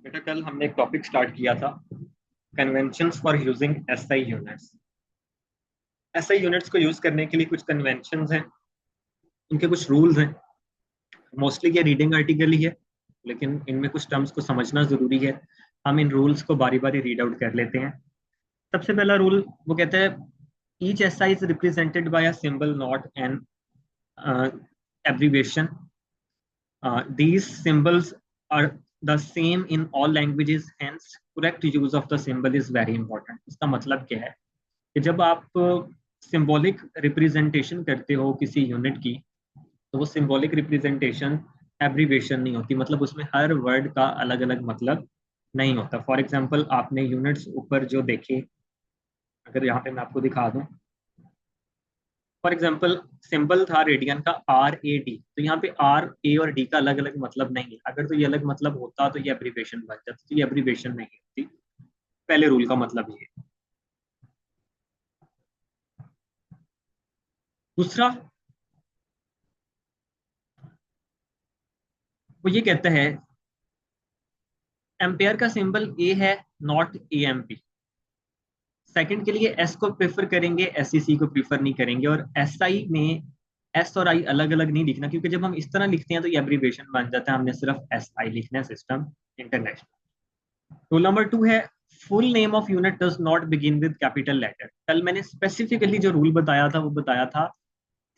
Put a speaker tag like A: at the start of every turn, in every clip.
A: बेटा कल हमने एक टॉपिक स्टार्ट किया था, conventions for using SI units. SI units को यूज करने के लिए कुछ कन्वेंशंस हैं, उनके कुछ रूल्स हैं। मोस्टली ये रीडिंग आर्टिकल ही है, लेकिन इनमें कुछ टर्म्स को समझना जरूरी है। हम इन रूल्स को बारी बारी रीड आउट कर लेते हैं। सबसे पहला रूल वो कहता है, each SI is represented by a symbol not an abbreviation. These symbols are the same in all languages, hence correct use of the symbol is very important. इसका मतलब क्या है कि जब आप सिंबॉलिक रिप्रेजेंटेशन करते हो किसी यूनिट की, तो वो सिंबॉलिक रिप्रेजेंटेशन एब्रीविएशन नहीं होती, मतलब उसमें हर वर्ड का अलग अलग मतलब नहीं होता। फॉर एग्जांपल आपने यूनिट्स ऊपर जो देखे, अगर यहाँ पे मैं आपको दिखा दूं, फॉर एग्जाम्पल सिंबल था रेडियन का RAD, तो यहाँ पे RA और D का अलग अलग मतलब नहीं है। अगर तो ये अलग मतलब होता तो ये एब्रीविएशन बन जाता, तो ये एब्रीविएशन नहीं होती। पहले रूल का मतलब ये है। दूसरा वो ये कहता है, एम्पेयर का सिंबल A है, नॉट AMP। सेकंड के लिए S को प्रेफर करेंगे, SEC को प्रेफर नहीं करेंगे। और SI में S और I अलग अलग नहीं लिखना, क्योंकि जब हम इस तरह लिखते हैं तो ये एब्रीविएशन बन जाता है। हमने सिर्फ SI लिखना है, सिस्टम इंटरनेशनल। रूल नंबर 2 है, full name of unit does not begin with capital letter. कल मैंने स्पेसिफिकली जो रूल बताया था वो बताया था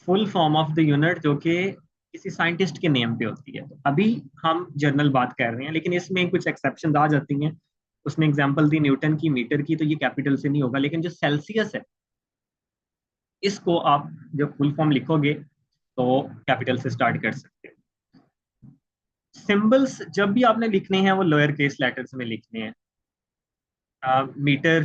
A: full form of the unit, जो कि किसी साइंटिस्ट के नेम पे होती है। तो अभी हम जर्नल बात कर रहे हैं, लेकिन इसमें कुछ एक्सेप्शन आ जाती हैं। उसने एग्जांपल दी न्यूटन की मीटर की, तो ये कैपिटल से नहीं होगा। लेकिन जो सेल्सियस है, इसको आप जब फुल फॉर्म लिखोगे तो कैपिटल से स्टार्ट कर सकते हो। सिंबल्स जब भी आपने लिखने हैं वो लोअर केस लेटर्स में लिखने हैं। मीटर,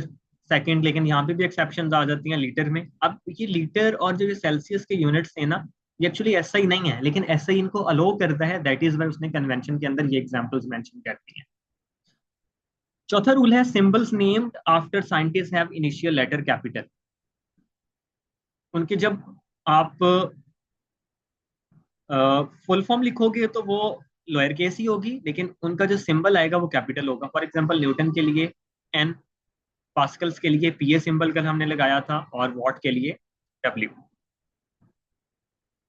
A: सेकंड, लेकिन यहाँ पे भी एक्सेप्शन आ जाती हैं लीटर में। अब ये लीटर और जो ये सेल्सियस के यूनिट्स है ना, ये एक्चुअली ऐसा ही नहीं है, लेकिन ऐसा ही इनको अलो करता है। दैट इज वाई उसने कन्वेंशन के अंदर ये एग्जांपल्स मेंशन करती हैं। चौथा रूल है, symbols named after scientist have initial letter capital. उनके जब आप फुल फॉर्म लिखोगे तो वो लोअर केस ही होगी, लेकिन उनका जो सिंबल आएगा वो कैपिटल होगा। फॉर एग्जाम्पल न्यूटन के लिए N, पास्कल्स के लिए PA सिंबल कल हमने लगाया था, और वॉट के लिए W।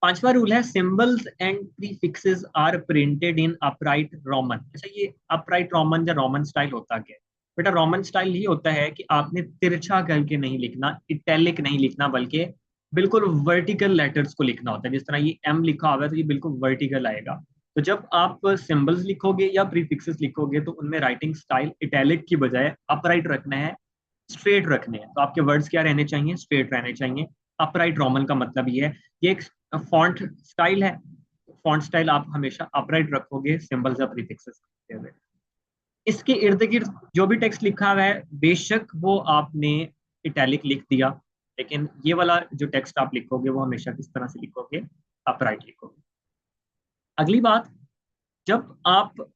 A: पांचवा रूल है, symbols and prefixes are printed in upright roman. अच्छा, ये अपराइट रोमन या रोमन स्टाइल होता क्या है? बेटा रोमन स्टाइल ये होता है कि आपने तिरछा करके नहीं लिखना, इटैलिक नहीं लिखना, बल्कि बिल्कुल वर्टिकल लेटर्स को लिखना होता है। जिस तरह ये M लिखा हुआ है तो ये बिल्कुल वर्टिकल आएगा। तो जब आप सिंबल्स लिखोगे या प्रीफिक्सेस लिखोगे तो उनमें राइटिंग स्टाइल इटैलिक की बजाय अपराइट रखना है, स्ट्रेट रखने हैं। तो आपके वर्ड्स क्या रहने चाहिए? स्ट्रेट रहने चाहिए। अपराइट रोमन का मतलब ये है। ये एक फॉन्ट स्टाइल है। फॉन्ट स्टाइल आप हमेशा अपराइट रखोगे सिंबल्स या प्रीफिक्सेस के हुए। इसके इर्द गिर्द जो भी टेक्स्ट लिखा हुआ है, बेशक वो आपने इटैलिक लिख दिया, लेकिन ये वाला जो टेक्स्ट आप लिखोगे वो हमेशा किस तरह से लिखोगे? अपराइट लिखोगे। अगली बात, जब आप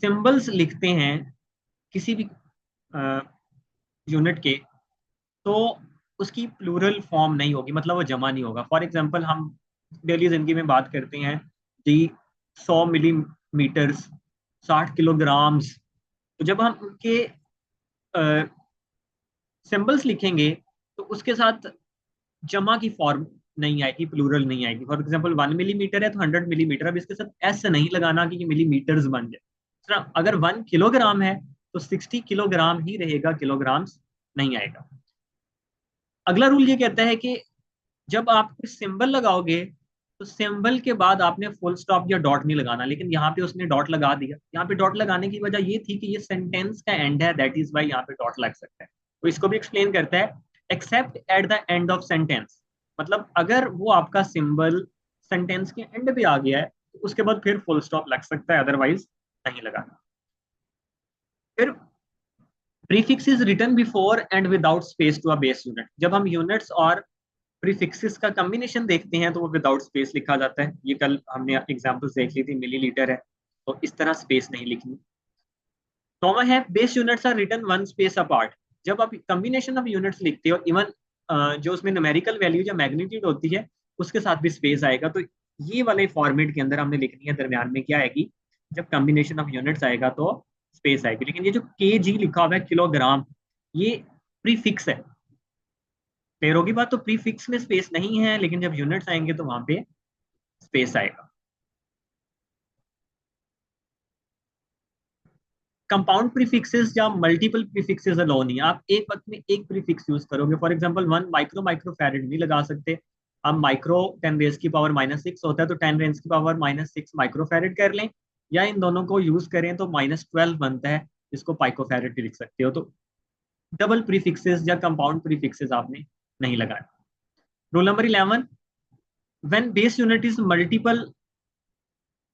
A: सिंबल्स लिखते हैं किसी भी यूनिट के, तो उसकी प्लूरल फॉर्म नहीं होगी, मतलब वो जमा नहीं होगा। फॉर एग्जाम्पल हम डेली जिंदगी में बात करते हैं जी, 100 मिलीमीटर्स, 60 किलोग्राम्स। तो जब हम उनके सिंबल्स लिखेंगे तो उसके साथ जमा की फॉर्म नहीं आएगी, प्लूरल नहीं आएगी। फॉर एग्जाम्पल 1 मिलीमीटर है तो 100 मिलीमीटर। अब इसके साथ एस नहीं लगाना कि ये मिलीमीटर्स बन जाए। अगर 1 किलोग्राम है तो 60 किलोग्राम ही रहेगा, किलोग्राम्स नहीं आएगा। अगला रूल ये कहता है कि जब आप कोई सिंबल लगाओगे तो सिंबल के बाद आपने फुल स्टॉप या डॉट नहीं लगाना, लेकिन यहाँ पे उसने डॉट लगा दिया। यहाँ पे डॉट लगाने की वजह ये थी कि ये सेंटेंस का एंड है, दैट इज वाई यहाँ पे डॉट लग सकता है। तो इसको भी एक्सप्लेन करता है, accept at the end of sentence. मतलब अगर वो आपका सिंबल सेंटेंस के एंड पे आ गया है तो उसके बाद फिर फुल स्टॉप लग सकता है, अदरवाइज नहीं लगाना। फिर prefix is written before and without space to a base unit. जब हम यूनिट्स और प्रीफिक्सेस का कॉम्बिनेशन देखते हैं तो वो विदाउट स्पेस लिखा जाता है। ये कल हमने एग्जांपल्स देख ली थी, मिलीलीटर है तो इस तरह स्पेस नहीं लिखनी। नौवां है, base units are written one space apart. जब आप कॉम्बिनेशन ऑफ यूनिट्स लिखते हो, इवन जो उसमें न्यूमेरिकल वैल्यू या मैग्नीट्यूड होती है उसके साथ भी स्पेस आएगा। तो ये वाले फॉर्मेट के अंदर हमने लिखनी है, दरम्यान में क्या आएगी? जब कॉम्बिनेशन ऑफ यूनिट्स आएगा तो स्पेस आएगी। लेकिन ये जो के जी लिखा हुआ है किलोग्राम, ये प्रीफिक्स है। क्लियर होगी बात? तो प्रीफिक्स में स्पेस नहीं है, लेकिन जब यूनिट्स आएंगे तो वहां पे स्पेस आएगा। कंपाउंड प्रीफिक्सेस या मल्टीपल प्रीफिक्सेस अलाउ नहीं है। आप एक वक्त में एक प्रीफिक्स यूज करोगे। फॉर एग्जांपल 1 माइक्रो नहीं लगा सकते। हम माइक्रो 10⁻⁻⁶ होता है, तो 10⁻⁻⁶ माइक्रोफैरेड कर लें, या इन दोनों को यूज करें तो -12 बनता है, जिसको पाइकोफैरेड लिख सकते हो। तो डबल प्रीफिक्सेस या कंपाउंड प्रीफिक्सेस आपने नहीं लगाना। Rule number 11, when base unit is multiple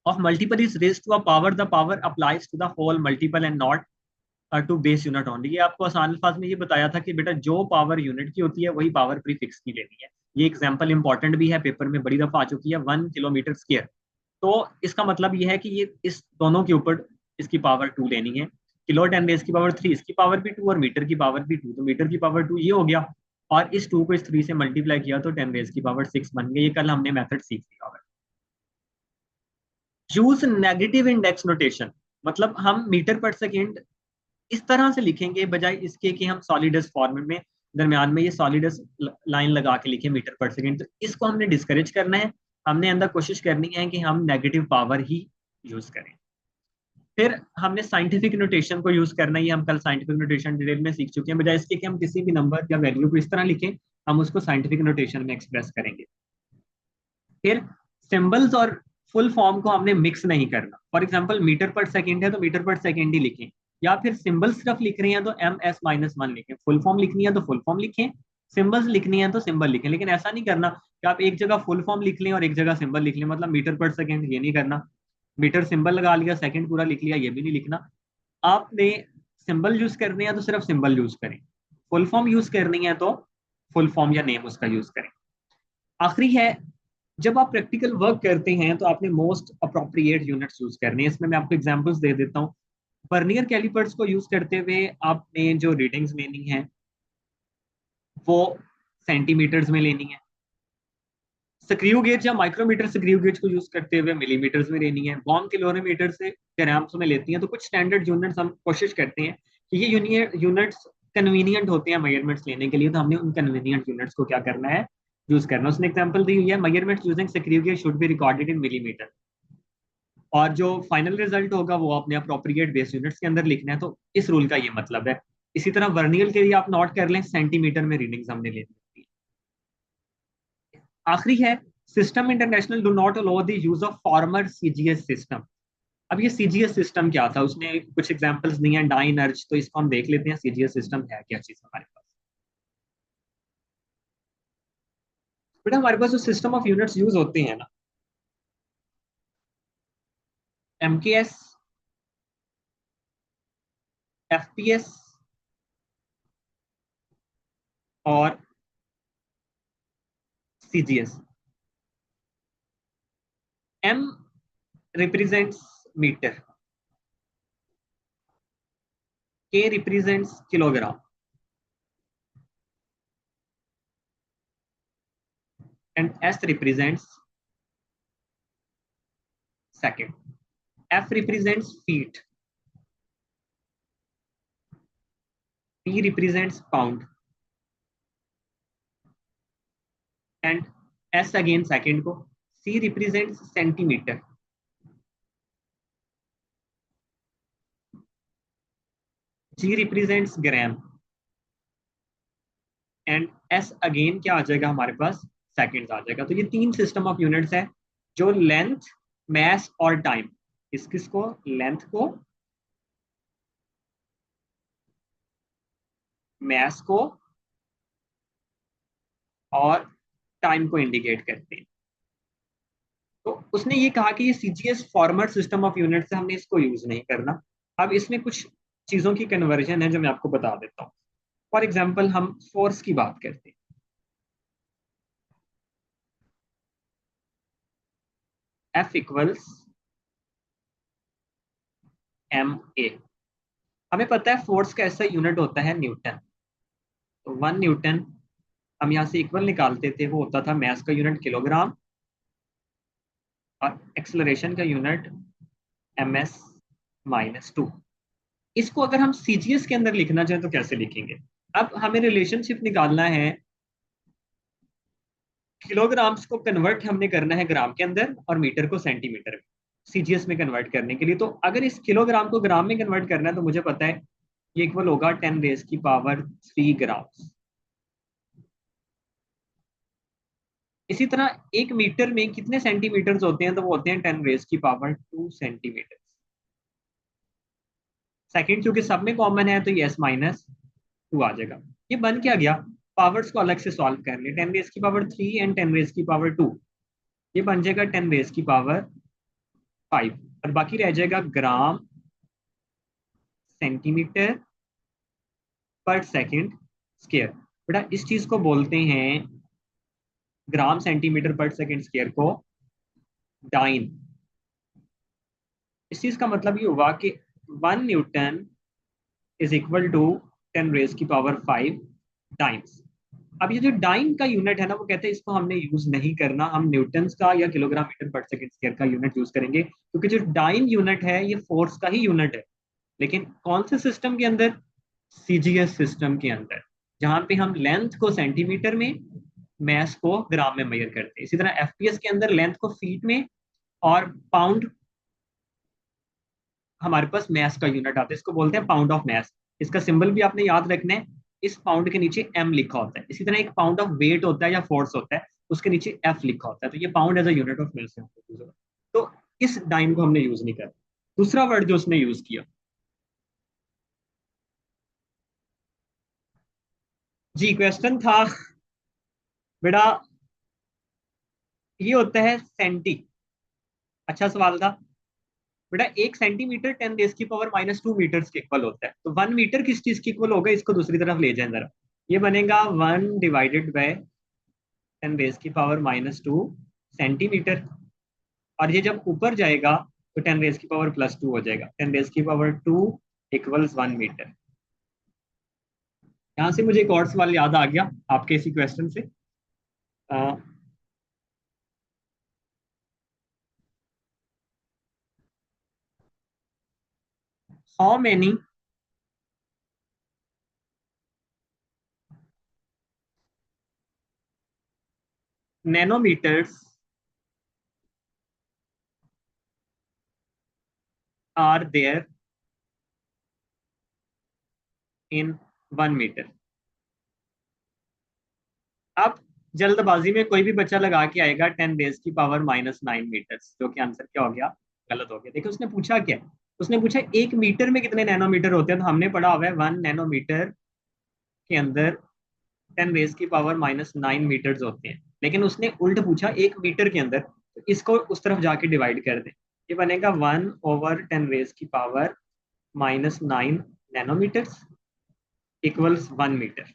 A: of multiple is raised to a power, the power applies to the whole multiple and not to base unit only. ये आपको आसान अल्फाज में ये बताया था कि बेटा जो पावर यूनिट की होती है वही पावर प्रीफिक्स की लेनी है। ये एग्जांपल इंपॉर्टेंट भी है, पेपर में बड़ी दफा आ चुकी है, 1 किलोमीटर स्क्वायर। तो इसका मतलब ये है कि ये इस दोनों के ऊपर इसकी पावर 2 लेनी है। किलो 10⁻³ इसकी पावर भी 2 और मीटर की पावर भी 2, तो मीटर की पावर 2 ये हो गया, और इस 2 को इस 3 से मल्टीप्लाई किया तो 10⁻6 बन गया। ये कल हमने मेथड सीख लिया होगा। यूज नेगेटिव इंडेक्स नोटेशन, मतलब हम मीटर पर सेकेंड इस तरह से लिखेंगे बजाय इसके कि हम सॉलिडस फॉर्मेट में दरमियान में ये सॉलिडस लाइन लगा के लिखे मीटर पर सेकेंड। तो इसको हमने डिस्करेज करना है। हमने अंदर कोशिश करनी है कि हम नेगेटिव पावर ही यूज करें। फिर हमने साइंटिफिक नोटेशन को यूज करना है। ये हम कल साइंटिफिक नोटेशन डिटेल में सीख चुके हैं। बजाय इसके कि हम किसी भी नंबर या वैल्यू को इस तरह लिखें, हम उसको साइंटिफिक नोटेशन में एक्सप्रेस करेंगे। फिर सिंबल्स और फुल फॉर्म को हमने मिक्स नहीं करना। फॉर एग्जांपल मीटर पर सेकंड है तो मीटर पर सेकंड ही लिखें, या फिर सिंबल सिर्फ लिख रहे हैं तो MS-1 लिखें। फुल फॉर्म लिखनी है तो फुल फॉर्म लिखें, सिंबल्स लिखनी है तो सिंबल लिखें। लेकिन ऐसा नहीं करना कि आप एक जगह फुल फॉर्म लिख लें और एक जगह सिंबल लिख लें, मतलब मीटर पर सेकंड, ये नहीं करना। मीटर सिंबल लगा लिया, सेकंड पूरा लिख लिया, ये भी नहीं लिखना। आपने सिंबल यूज करने हैं तो सिर्फ सिंबल यूज करें, फुल फॉर्म यूज करनी है तो फुल फॉर्म या नेम उसका यूज करें। आखिरी है, जब आप प्रैक्टिकल वर्क करते हैं तो आपने मोस्ट अप्रोप्रिएट यूनिट्स यूज करनी है। इसमें मैं आपको एग्जांपल्स दे देता हूँ। वर्नियर कैलिपर्स को यूज करते हुए आपने जो रीडिंग्स लेनी है वो सेंटीमीटर्स में लेनी है। स्क्रू गेज या माइक्रोमीटर स्क्रू गेज को यूज करते हुए मिलीमीटर्स में लेनी है। बॉम किलोमीटर से ग्राम्स में लेती हैं। तो कुछ स्टैंडर्ड यूनिट्स हम कोशिश करते हैं कि ये यूनिट्स कन्वीनियंट होते हैं मेजरमेंट्स लेने के लिए, तो हमने उन कन्वीनियंट यूनिट्स को क्या करना है, यूज करना। उसने एग्जांपल दी हुई है, measurements using screw gauge should be recorded in millimetre, और जो फाइनल रिजल्ट होगा वो आपने अप्रोप्रिएट बेस यूनिट्स के अंदर लिखना है। तो इस रूल का ये मतलब है। इसी तरह वर्नियल के लिए आप नोट कर लें, सेंटीमीटर में रीडिंग्स हमने लेनी होती है। आखिरी है, system international do not allow the use of former CGS system. अब ये CGS सिस्टम क्या था, उसने कुछ एग्जांपल्स दिए हैं, डाइन अर्ज। तो इसको हम देख लेते हैं CGS सिस्टम है क्या चीज हमारे पास। बेटा हमारे पास जो सिस्टम ऑफ यूनिट्स यूज होते हैं ना, MKS, FPS और CGS। M represents metre, K represents kilogram, and S represents second. F represents feet, P represents pound, and S again second को, C represents centimeter, G represents gram, and S again क्या आ जाएगा हमारे पास, seconds आ जाएगा। तो ये 3 system of units है जो length, mess और टाइम, इस किसको, लेंथ को, मैस को और टाइम को इंडिकेट करते हैं। तो उसने ये कहा कि ये CGS farmer system of units है, हमने इसको यूज नहीं करना। अब इसमें कुछ चीजों की कन्वर्जन है जो मैं आपको बता देता हूँ। फॉर एग्जाम्पल हम फोर्स की बात करते हैं, F इक्वल्स MA। हमें पता है फोर्स का ऐसा यूनिट होता है न्यूटन। तो 1 न्यूटन हम यहाँ से इक्वल निकालते थे, वो होता था मैस का यूनिट किलोग्राम और एक्सेलरेशन का यूनिट ms-2। इसको अगर हम सीजीएस के अंदर लिखना चाहें तो कैसे लिखेंगे? अब हमें रिलेशनशिप निकालना है, किलोग्राम्स को कन्वर्ट हमने करना है ग्राम के अंदर और मीटर को सेंटीमीटर में, सीजीएस में कन्वर्ट करने के लिए। तो अगर इस किलोग्राम को ग्राम में कन्वर्ट करना है तो मुझे पता है ये इक्वल होगा 10⁻³ ग्राम। इसी तरह एक मीटर में कितने सेंटीमीटर होते हैं? तो वो होते हैं 10⁻² सेंटीमीटर। सेकंड चूंकि सब में कॉमन है तो ये s-2 आ जाएगा। ये बन क्या गया? पावर्स को अलग से सॉल्व कर ले, 10⁻³ एंड 10⁻²। ये बन जाएगा 10⁵ और बाकी रह जाएगा gram centimetre per second square. बेटा इस चीज को बोलते हैं, gram centimetre per second square को, डाइन। इस चीज का मतलब ये हुआ कि 1 newton is equal to 10⁵ times. अब ये जो डाइन का यूनिट है ना, वो कहते हैं इसको हमने यूज नहीं करना, हम न्यूटन्स का या किलोग्राम मीटर पर सेकंड स्क्वायर का यूनिट यूज करेंगे, क्योंकि जो डाइन यूनिट है ये फोर्स का ही यूनिट है। लेकिन कौन से सिस्टम के अंदर? सीजीएस सिस्टम के अंदर, जहां पे हम लेंथ को सेंटीमीटर में, मैस को ग्राम में मेजर करते हैं। इसी तरह एफपीएस के अंदर लेंथ को फीट में और पाउंड हमारे पास मैस का यूनिट आता है, इसको बोलते हैं पाउंड ऑफ मैस। इसका सिंबल भी आपने याद रखना है, इस पाउंड के नीचे एम लिखा होता है। इसी तरह एक पाउंड ऑफ वेट होता है या फोर्स होता है, उसके नीचे एफ लिखा होता है। तो ये pound as a unit of mass है। तो इस डाइन को हमने यूज नहीं किया। दूसरा वर्ड जो उसने यूज किया, जी क्वेश्चन था बेटा, ये होता है सेंटी। अच्छा सवाल था बेटा। 1 सेंटीमीटर 10⁻⁻² मीटर के इक्वल होता है। तो 1 मीटर किस चीज के इक्वल होगा? इसको दूसरी तरफ ले जाए जरा। ये बनेगा 1/10⁻²² सेंटीमीटर। और ये जब ऊपर जाएगा तो 10⁻² हो जाएगा। 10⁻² इक्वल्स 1 मीटर। यहाँ से मुझे एक और सवाल याद आ गया आपके इसी क्वेश्चन से। How many nanometers are there in 1 मीटर? अब जल्दबाजी में कोई भी बच्चा लगा के आएगा 10⁻⁻⁹ जो कि आंसर क्या हो गया? गलत हो गया। देखिए उसने पूछा क्या, उसने पूछा 1 मीटर में कितने नैनोमीटर होते हैं। तो हमने पढ़ा हुआ है 1 नैनोमीटर के अंदर 10⁻⁹ होते हैं। लेकिन उसने उल्ट पूछा 1 मीटर के अंदर, तो इसको उस तरफ जाके डिवाइड कर दे। ये बनेगा 1/10⁻⁹ इक्वल्स 1 मीटर।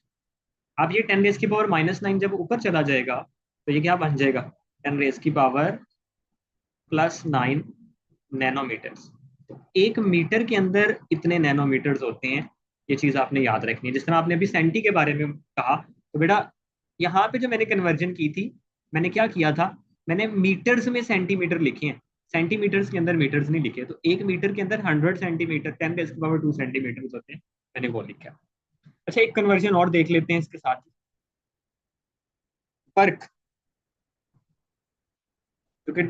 A: अब ये 10⁻⁻⁹ जब ऊपर चला जाएगा तो ये क्या बन जाएगा? 10⁻+9 नैनोमीटर्स। तो 1 मीटर के अंदर इतने नैनोमीटर्स होते हैं। ये चीज आपने याद रखनी है। जिस तरह आपने अभी सेंटी के बारे में कहा, तो बेटा यहाँ पे जो मैंने कन्वर्जन की थी, मैंने क्या किया था, मैंने मीटर्स में सेंटीमीटर लिखे हैं, सेंटीमीटर्स के अंदर मीटर्स नहीं लिखे। तो 1 मीटर के अंदर 100 सेंटीमीटर 10⁻² सेंटीमीटर होते हैं, मैंने वो लिखा। अच्छा एक कन्वर्जन और देख लेते हैं इसके साथ। वर्क, क्योंकि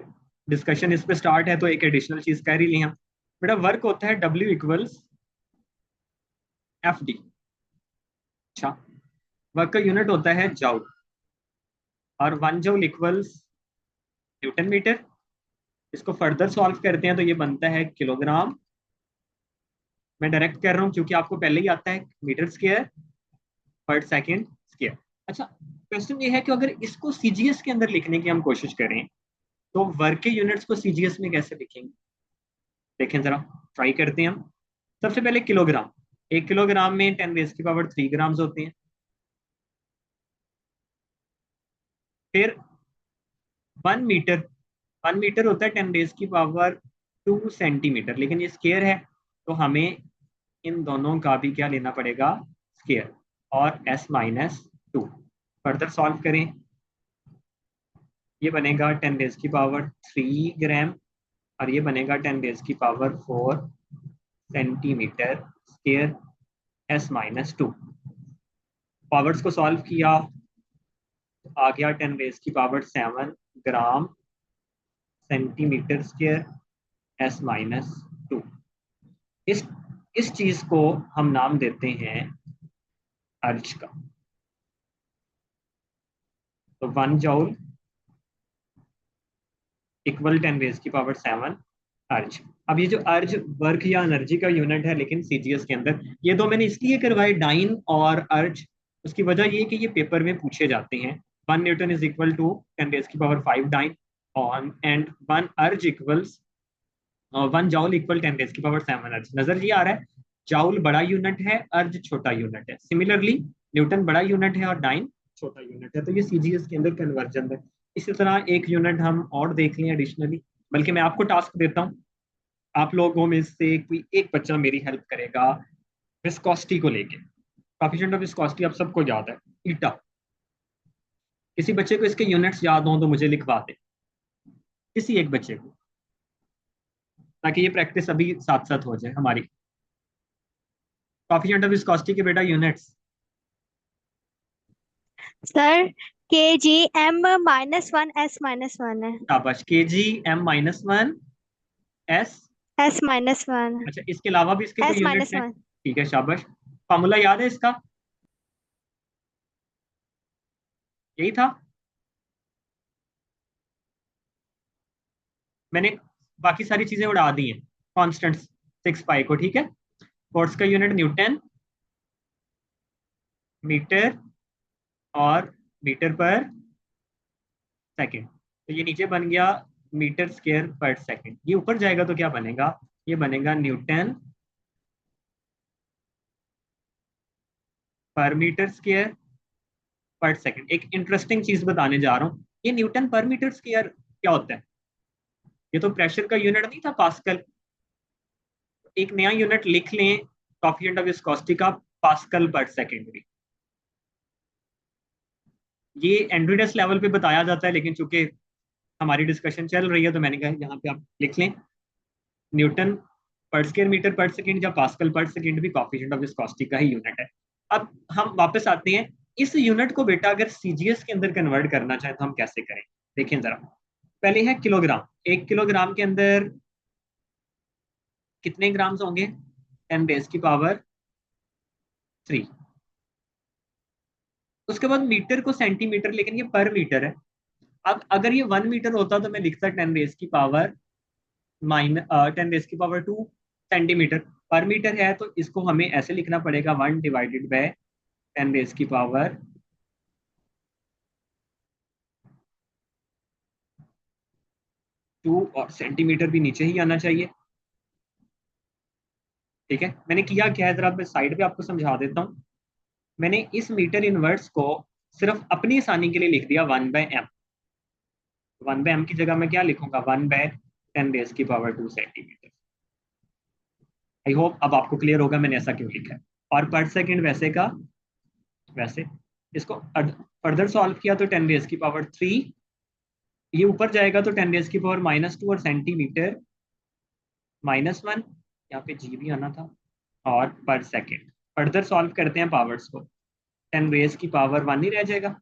A: डिस्कशन इस पे स्टार्ट है तो एक एडिशनल चीज कर ही लिया बेटा। वर्क होता है W = FD। अच्छा, वर्क का यूनिट होता है जाउल, और 1 जूल इक्वल्स न्यूटन मीटर। इसको फर्दर सॉल्व करते हैं तो ये बनता है किलोग्राम। मैं डायरेक्ट कर रहा हूँ क्योंकि आपको पहले ही आता है मीटर स्क्वायर पर सेकेंड स्क्वायर। अच्छा क्वेश्चन ये है कि अगर इसको सीजीएस के अंदर लिखने की हम कोशिश करें तो वर्क के यूनिट्स को सीजीएस में कैसे लिखेंगे? देखें जरा, ट्राई करते हैं हम। सबसे पहले किलोग्राम, 1 किलोग्राम में 10⁻³ ग्राम्स होते हैं। फिर 1 मीटर, 1 मीटर होता है 10⁻² सेंटीमीटर, लेकिन ये स्केयर है तो हमें इन दोनों का भी क्या लेना पड़ेगा? स्केयर। और s-2 फर्दर सॉल्व करें, ये बनेगा 10⁻³ ग्राम और ये बनेगा 10⁻⁴ सेंटीमीटर स्क्वायर S-2। पावर्स को सॉल्व किया, आ गया 10⁻⁷ ग्राम सेंटीमीटर स्क्वायर S-2। इस इस चीज को हम नाम देते हैं अर्ज का। तो 1 जूल इक्वल 10⁻⁷ अर्ज। अब ये जो अर्ज वर्क या एनर्जी का यूनिट है, लेकिन सीजीएस के अंदर ये दो मैंने इसलिए करवाए, डाइन और अर्ज। उसकी वजह ये कि ये पेपर में पूछे जाते हैं। 1 newton is equal to 10⁵ dyne on and 1 erg equals 1 joule equal 10⁻⁷ अर्ज। नजर ये आ रहा है, जाउल बड़ा यूनिट है, अर्ज छोटा यूनिट है। सिमिलरली न्यूटन बड़ा यूनिट है और डाइन छोटा यूनिट है। तो ये सीजीएस के अंदर कन्वर्जन है। इसी तरह एक यूनिट हम और देख लें एडिशनली, बल्कि मैं आपको टास्क देता हूँ, आप लोगों में से कोई एक बच्चा मेरी हेल्प करेगा विस्कोसिटी को लेके। कोएफिशिएंट ऑफ विस्कोसिटी आप सबको याद है, ईटा। किसी बच्चे को इसके यूनिट्स याद हों तो मुझे लिखवा दे, किसी एक बच्चे को, ताकि ये प्रैक्टिस अभी साथ साथ हो जाए हमारी। कोएफिशिएंट ऑफ विस्कोसिटी के बेटा units.
B: Sir kg m-1 S-1 है।
A: शाबाश, kg m-1 s।
B: S-1
A: अच्छा, इसके अलावा भी इसके कोई यूनिट्स हैं?
B: S-1
A: ठीक है, शाबाश। फॉर्मूला याद है इसका? यही था। मैंने बाकी सारी चीजें उड़ा दी हैं, कॉन्स्टेंट्स 6 पाई को। ठीक है, फोर्स का यूनिट न्यूटन, मीटर और मीटर पर सेकंड। तो ये नीचे बन गया मीटर स्क्वायर पर सेकंड। ये ऊपर जाएगा तो क्या बनेगा? ये बनेगा न्यूटन पर मीटर स्क्वायर पर सेकंड। एक इंटरेस्टिंग चीज बताने जा रहा हूँ, ये न्यूटन पर मीटर स्क्वायर क्या होता है? ये तो प्रेशर का यूनिट नहीं था, पास्कल। एक नया यूनिट लिख लें कोएफिशिएंट ऑफ विस्कोसिटी का, पास्कल पर सेकंड भी। ये एंड्रोइडस लेवल पे बताया जाता है, लेकिन चूंकि हमारी डिस्कशन चल रही है तो मैंने कहा यहाँ पे आप लिख लें, न्यूटन पर स्क्वायर मीटर पर सेकंड या पास्कल पर सेकंड भी कोएफिशिएंट ऑफ विस्कोसिटी का ही यूनिट है। अब हम वापस आते हैं, इस यूनिट को बेटा अगर सीजीएस के अंदर कन्वर्ट करना चाहे तो हम कैसे करें? देखें जरा, पहले है किलोग्राम। 1 किलोग्राम के अंदर कितने ग्राम्स होंगे? 10⁻3। उसके बाद मीटर को सेंटीमीटर, लेकिन ये पर मीटर है। अब अगर ये 1 मीटर होता तो मैं लिखता 10⁻2 सेंटीमीटर। पर मीटर है तो इसको हमें ऐसे लिखना पड़ेगा, 1/10⁻²। और सेंटीमीटर भी नीचे ही आना चाहिए। ठीक है, मैंने किया क्या है, जरा मैं साइड पे आपको समझा देता हूँ। मैंने इस मीटर इनवर्स को सिर्फ अपनी आसानी के लिए लिख दिया 1/m। 1/m की जगह मैं क्या लिखूंगा? 1/10⁻² सेंटीमीटर। आई होप अब आपको क्लियर होगा मैंने ऐसा क्यों लिखा है। और पर सेकंड वैसे का वैसे। इसको फर्दर सॉल्व किया तो 10⁻3, ये ऊपर जाएगा तो 10⁻⁻² और सेंटीमीटर -1, यहाँ पे जी भी आना था, और पर सेकंड। फर्दर सॉल्व करते हैं पावर्स को, 10⁻1 ही रह जाएगा,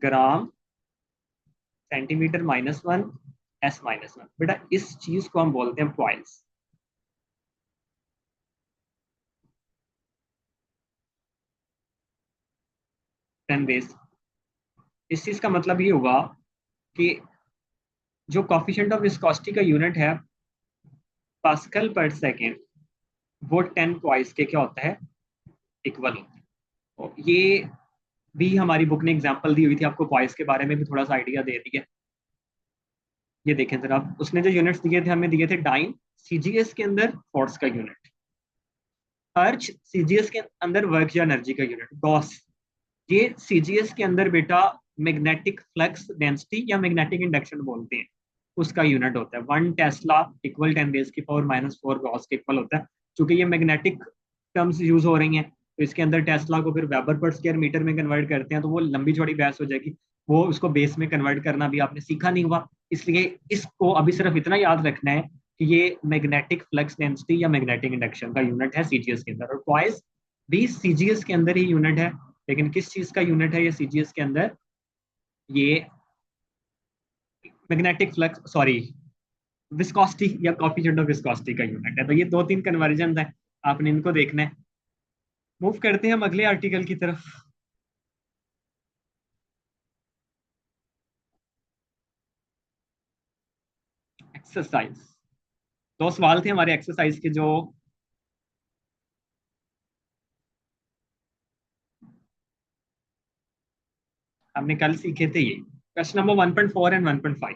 A: ग्राम सेंटीमीटर -1 S-1। बेटा इस चीज को हम बोलते हैं पॉइंट्स। इस चीज का मतलब ये हुआ कि जो कोएफिशिएंट ऑफ विस्कोसिटी का यूनिट है पास्कल पर सेकंड, वो 10 पॉइंट्स के क्या होता है? इक्वल होता है। तो ये भी हमारी बुक ने एग्जांपल दी हुई थी, आपको पॉइंट्स के बारे में भी थोड़ा सा आइडिया दे दिया। ये देखें जरा, उसने जो यूनिट्स दिए थे हमें दिए थे डाइन, सीजीएस के अंदर फोर्स का यूनिट, अर्च सीजीएस के अंदर वर्क या एनर्जी का यूनिट, गॉस ये सीजीएस के अंदर बेटा मैग्नेटिक फ्लक्स डेंसिटी या मैग्नेटिक इंडक्शन बोलते हैं, उसका यूनिट होता है। 1 टेस्ला इक्वल 10⁻⁻⁴ गॉस के इक्वल होता है। चूंकि ये मैग्नेटिक टर्म्स यूज हो रही हैं तो इसके अंदर टेस्ला को फिर वेबर पर स्क्वायर मीटर में कन्वर्ट करते हैं, तो वो लंबी चौड़ी बहस हो जाएगी। वो उसको बेस में कन्वर्ट करना भी आपने सीखा नहीं हुआ। इसलिए इसको अभी सिर्फ इतना याद रखना है कि ये मैग्नेटिक फ्लक्स डेंसिटी या मैग्नेटिक इंडक्शन का यूनिट है सीजीएस के अंदर, और ट्वाइस भी सीजीएस के अंदर ही यूनिट है। लेकिन किस चीज का यूनिट है ये सीजीएस के अंदर? ये मैग्नेटिक फ्लक्स, सॉरी, विस्कोसिटी या कोएफिशिएंट ऑफ विस्कोसिटी का यूनिट है। तो ये दो तीन कन्वर्जन है, आपने इनको देखना है। मूव करते हैं हम अगले आर्टिकल की तरफ। एक्सरसाइज, दो सवाल थे हमारे एक्सरसाइज के जो हमने कल सीखे थे। ये क्वेश्चन नंबर 1.4 एंड 1.5।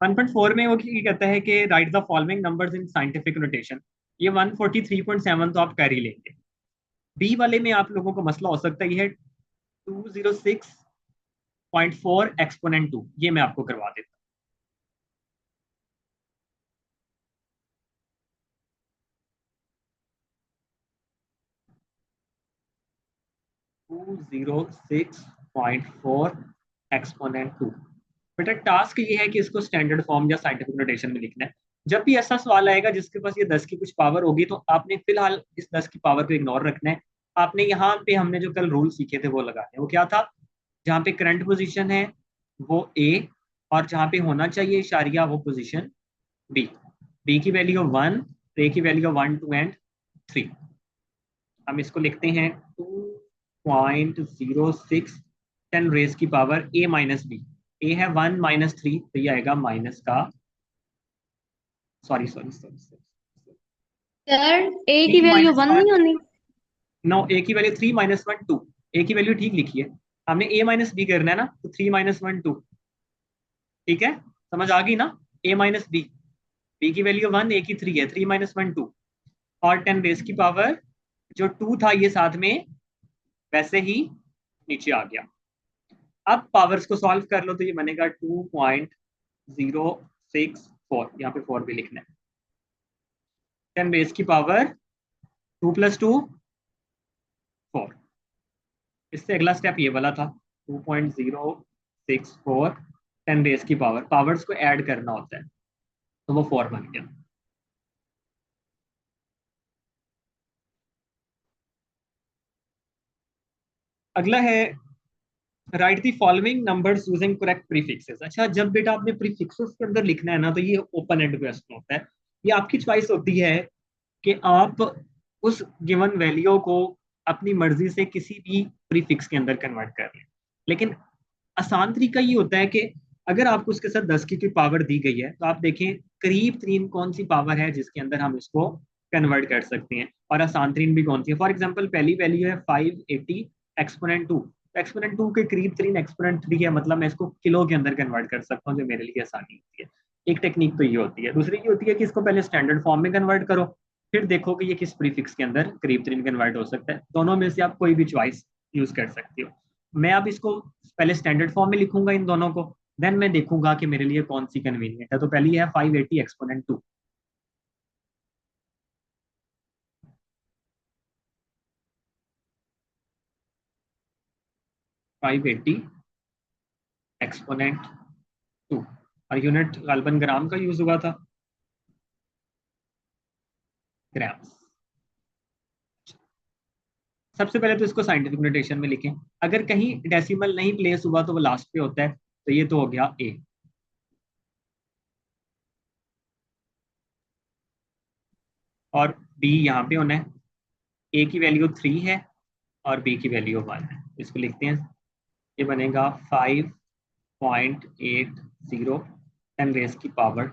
A: 1.4 में वो ये कहता है कि right the following numbers in scientific notation. ये 143.7 तो आप कर ही लेंगे। बी वाले में आप लोगों को मसला हो सकता है, ये है 206.4 एक्सपोनेंट 2। ये मैं आपको करवा देता 206.4 एक्सपोनेंट 2। बेटा टास्क ये है कि इसको स्टैंडर्ड फॉर्म या साइंटिफिक नोटेशन में लिखना है। जब भी ऐसा सवाल आएगा जिसके पास ये 10 की कुछ पावर होगी, तो आपने फिलहाल इस 10 की पावर को इग्नोर रखना है। आपने यहाँ पे हमने जो कल रूल सीखे थे वो लगाने हैं। वो क्या था? जहाँ पे करंट पोजीशन है वो ए, और जहाँ पे होना चाहिए इशारिया वो पोजीशन बी। बी की वैल्यू 1, ए की वैल्यू 1, 2 एंड 3। हम इसको लिखते हैं 2.06 10 रेज की power A minus B. A है 1 माइनस 3, तो ये आएगा माइनस का, sorry sorry sorry sorry,
B: sir A की
A: 3
B: वैल्यू
A: माइनस
B: वन
A: 1,
B: नहीं होनी?
A: नो, ए की वैल्यू 3 माइनस 1 2। ए की वैल्यू ठीक लिखी है, हमने ए माइनस बी करना है ना, तो 3 माइनस 1 2। ठीक है, समझ आ गई ना? ए माइनस बी, बी की वैल्यू 1, ए की 3 है, 3 माइनस 1 2। और 10 रेज की पावर जो 2 था ये साथ में वैसे ही नीचे आ गया। अब पावर्स को सॉल्व कर लो तो ये बनेगा 2.064, यहाँ पे 4 भी लिखना है। 10 रेज की पावर 2 प्लस 2 4। इससे अगला स्टेप ये वाला था, 2.064 10 रेज की पावर, पावर्स को ऐड करना होता है, तो वो 4 बन गया। अगला है right the following numbers using correct prefixes. अच्छा, जब बेटा आपने प्रीफिक्सेस के अंदर लिखना है ना, तो ये ओपन एंड क्वेश्चन होता है। ये आपकी चॉइस होती है कि आप उस गिवन वैल्यू को अपनी मर्जी से किसी भी प्रीफिक्स के अंदर कन्वर्ट कर लें। लेकिन आसान तरीका ये होता है कि अगर आपको उसके साथ 10 की कोई पावर दी गई है, तो आप देखें करीब तरीन कौन सी पावर है जिसके अंदर हम इसको कन्वर्ट कर सकते हैं, और आसान तरीन भी कौन सी है। फॉर एग्जाम्पल पहली वैल्यू है 580 एक्सपोनेंट 2। एक्सपोनेंट 2 के करीब तरीन एक्सपोनेंट 3 है, मतलब मैं इसको किलो के अंदर कन्वर्ट कर सकता हूँ, जो मेरे लिए आसानी होती है। एक टेक्निक तो ये होती है। दूसरी ये होती है कि इसको पहले स्टैंडर्ड फॉर्म में कन्वर्ट करो, फिर देखो कि ये किस प्रीफिक्स के अंदर करीब तरीन कन्वर्ट हो सकता है। दोनों में से आप कोई भी चॉइस यूज कर सकते हो। मैं अब इसको पहले स्टैंडर्ड फॉर्म में लिखूंगा इन दोनों को, देन मैं देखूंगा कि मेरे लिए कौन सी कन्वीनियंट है। तो पहली है 580 एक्सपोनेंट 2। 580 एक्सपोनेंट 2, और यूनिट गालबन ग्राम का यूज हुआ था, ग्राम। सबसे पहले तो इसको साइंटिफिक नोटेशन में लिखें। अगर कहीं डेसिमल नहीं प्लेस हुआ तो वो लास्ट पे होता है, तो ये तो हो गया ए। और बी यहाँ पे होना है। ए की वैल्यू 3 है और बी की वैल्यू 1 है, इसको लिखते हैं। ये बनेगा 5.80 10 रेज की पावर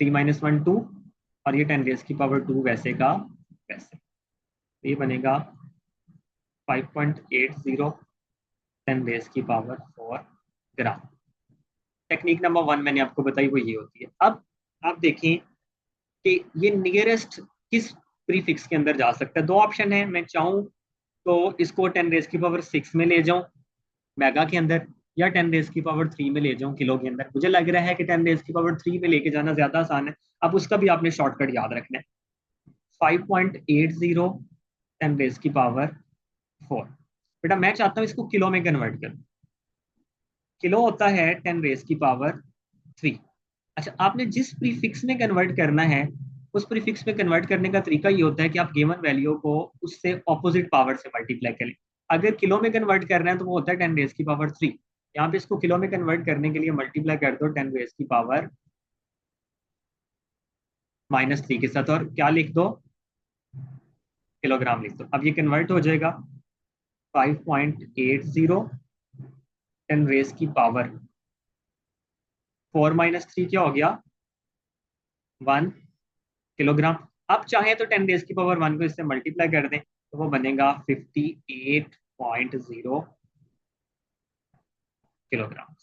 A: 3 माइनस 1 2, और ये 10 रेज की पावर 2 वैसे का वैसे। तो ये बनेगा 5.80 10 रेज की पावर 4 ग्राम। टेक्निक नंबर 1 मैंने आपको बताई, वो ये होती है। अब आप देखें कि ये नियरेस्ट किस प्रीफिक्स के अंदर जा सकता है। दो ऑप्शन है, मैं चाहूँ तो इसको 10 रेज की पावर 6 में ले जाऊं मेगा के अंदर, या 10 रेज की पावर 3 में ले जाऊं किलो के अंदर। मुझे लग रहा है कि 10 रेज की पावर 3 में लेके जाना ज्यादा आसान है। अब उसका भी आपने शॉर्टकट याद रखना है, 5.80 10 रेज की पावर 4। बेटा मैं चाहता हूँ इसको किलो में कन्वर्ट कर, किलो होता है 10⁻³ अच्छा, आपने जिस प्रीफिक्स में कन्वर्ट करना है उस प्रीफिक्स में कन्वर्ट करने का तरीका ये होता है कि आप गिवन वैल्यू को उससे ऑपोजिट पावर से मल्टीप्लाई करें। अगर किलो में कन्वर्ट करना है तो वो होता है 10⁻³ यहाँ पे इसको किलो में कन्वर्ट करने के लिए मल्टीप्लाई कर दो 10⁻³ के साथ, और क्या लिख दो, किलोग्राम लिख दो। अब ये कन्वर्ट हो जाएगा 5.80 10⁻⁴ क्या हो गया, 1 किलोग्राम। आप चाहें तो 10⁻⁻1 को इससे मल्टीप्लाई कर दें तो वो बनेगा 58.0 किलोग्राम।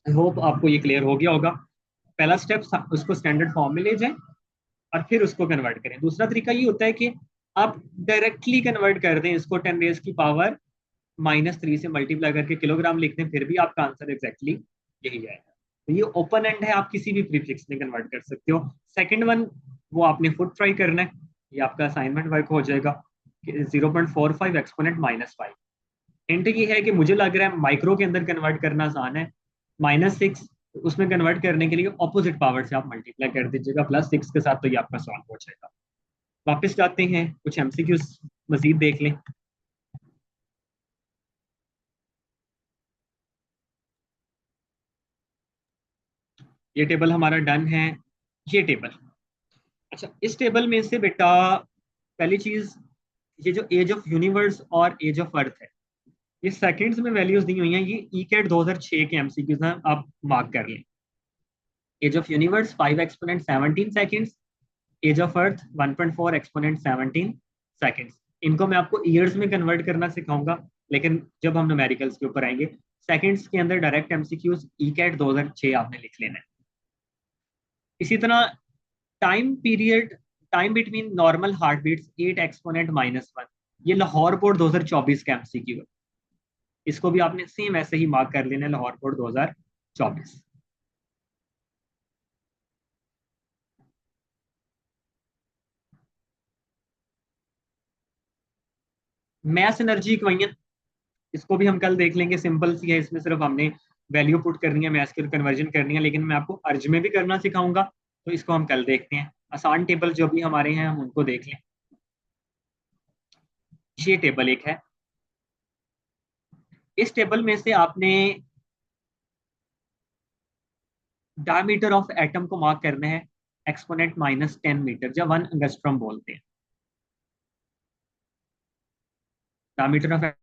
A: आई होप आपको ये क्लियर हो गया होगा। पहला स्टेप उसको स्टैंडर्ड फॉर्म में ले जाएं और फिर उसको कन्वर्ट करें। दूसरा तरीका ये होता है कि आप डायरेक्टली कन्वर्ट कर दें इसको 10⁻³ से मल्टीप्लाई करके किलोग्राम लिख दें, फिर भी आपका आंसर एग्जैक्टली यही आएगा। तो ये ओपन एंड है, आप किसी भी प्रीफिक्स में कन्वर्ट कर सकते हो। सेकंड वन वो आपने खुद ट्राई करना है, ये आपका असाइनमेंट वर्क हो जाएगा। 0.45 एक्सपोनेंट -5। हिंट ये है कि मुझे लग रहा है माइक्रो के अंदर कन्वर्ट करना आसान है, -6 उसमें कन्वर्ट करने के लिए ऑपोजिट पावर से आप मल्टीप्लाई कर दीजिएगा +6 के साथ, तो ये आपका सॉल्व हो जाएगा। वापस जाते हैं, कुछ एमसीक्यूज मजीद देख लें। ये टेबल हमारा डन है। ये टेबल, अच्छा इस टेबल में से बेटा पहली चीज, ये जो एज ऑफ यूनिवर्स और एज ऑफ अर्थ है ये सेकंड्स में वैल्यूज दी हुई हैं। ये ईकेट 2006 के एमसीक्यूज हैं, आप मार्क कर लें। Age of universe 5 exponent 17 seconds, age of earth 1.4 exponent 17 seconds. इनको मैं आपको ईयर्स में कन्वर्ट करना सिखाऊंगा, लेकिन जब हम न्यूमेरिकल्स के ऊपर आएंगे। सेकंड्स के अंदर डायरेक्ट एमसीक्यूज ईकेट 2006 आपने लिख लेना है। इसी तरह time period, time between normal heart beats 8 exponent -1, ये लाहौर बोर्ड 2024 का एमसीक्यू है। इसको भी आपने सेम ऐसे ही मार्क कर लेना है, Lahore board 2024। Mass energy equation, इसको भी हम कल देख लेंगे। सिंपल सी है, इसमें सिर्फ हमने वैल्यू पुट करनी है, मैथ्स की कन्वर्जन करनी है, लेकिन मैं आपको अर्ज में भी करना सिखाऊंगा, तो इसको हम कल देखते हैं। आसान टेबल जो भी हमारे हैं हम उनको देख लें। ये टेबल एक है, इस टेबल में से आपने डायमीटर ऑफ एटम को मार्क करना है एक्सपोनेंट -10 मीटर, जब 1 एंगस्ट्रॉम बोलते हैं। डायमीटर ऑफ,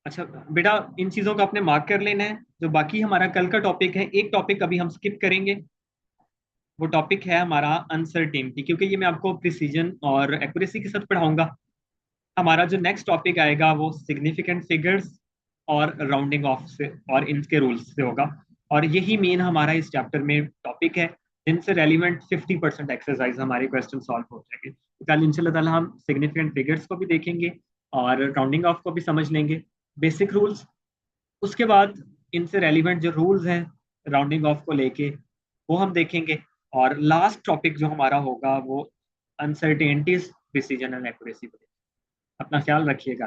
A: अच्छा बेटा इन चीजों को आपने मार्क कर लेना है। जो बाकी हमारा कल का टॉपिक है, एक टॉपिक अभी हम स्किप करेंगे, वो टॉपिक है हमारा अनसर्टेनिटी, क्योंकि ये मैं आपको प्रिसीजन और एक्यूरेसी के साथ पढ़ाऊंगा। हमारा जो नेक्स्ट टॉपिक आएगा वो सिग्निफिकेंट फिगर्स और राउंडिंग ऑफ से और इनके रूल्स से होगा, और यही मेन हमारा इस चैप्टर में टॉपिक है, जिनसे रेलिवेंट 50% एक्सरसाइज हमारे क्वेश्चन सॉल्व हो जाएंगे। तो कल इंशाल्लाह ताला हम सिग्निफिकेंट फिगर्स को भी देखेंगे और राउंडिंग ऑफ को भी समझ लेंगे, बेसिक रूल्स। उसके बाद इनसे रेलिवेंट जो रूल्स हैं राउंडिंग ऑफ को लेके वो हम देखेंगे, और लास्ट टॉपिक जो हमारा होगा वो अनसर्टेनिटीज, प्रिसीजन एंड एक्यूरेसी। अपना ख्याल रखिएगा।